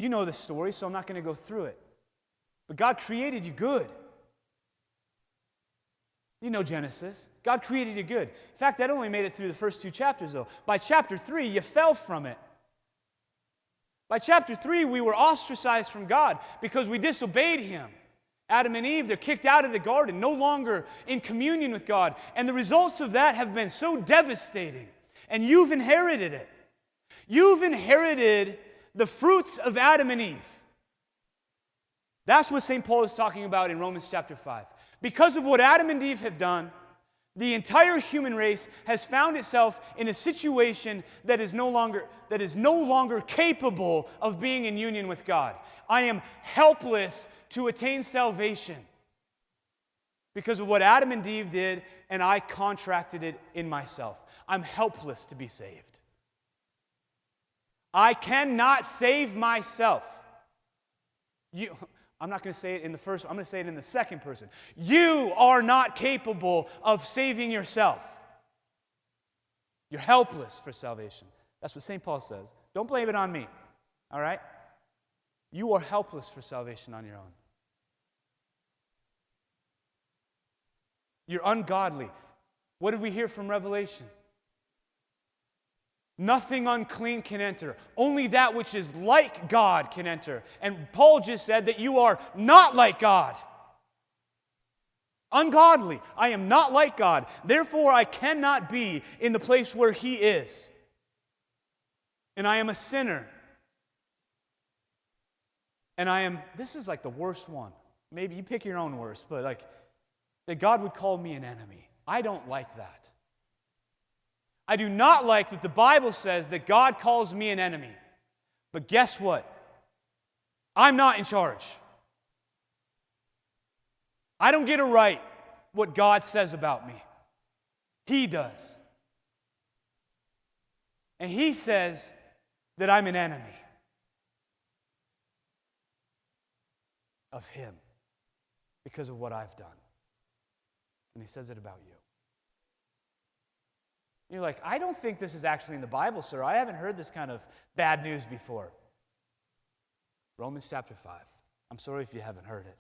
You know the story, so I'm not going to go through it. But God created you good. You know Genesis. God created you good. In fact, that only made it through the first 2 chapters, though. By chapter 3, you fell from it. By chapter 3, we were ostracized from God because we disobeyed Him. Adam and Eve, they're kicked out of the garden, no longer in communion with God. And the results of that have been so devastating. And you've inherited it. You've inherited the fruits of Adam and Eve. That's what St. Paul is talking about in Romans chapter 5. Because of what Adam and Eve have done, the entire human race has found itself in a situation that is no longer capable of being in union with God. I am helpless to attain salvation because of what Adam and Eve did, and I contracted it in myself. I'm helpless to be saved. I cannot save myself. I'm not going to say it in the first, I'm going to say it in the second person. You are not capable of saving yourself. You're helpless for salvation. That's what St. Paul says. Don't blame it on me, all right? You are helpless for salvation on your own. You're ungodly. What did we hear from Revelation? Nothing unclean can enter. Only that which is like God can enter. And Paul just said that you are not like God. Ungodly. I am not like God. Therefore, I cannot be in the place where He is. And I am a sinner. And this is like the worst one. Maybe you pick your own worst, but like that God would call me an enemy. I don't like that. I do not like that the Bible says that God calls me an enemy. But guess what? I'm not in charge. I don't get to write what God says about me. He does. And He says that I'm an enemy of Him because of what I've done. And He says it about you. You're like, I don't think this is actually in the Bible, sir. I haven't heard this kind of bad news before. Romans chapter 5. I'm sorry if you haven't heard it.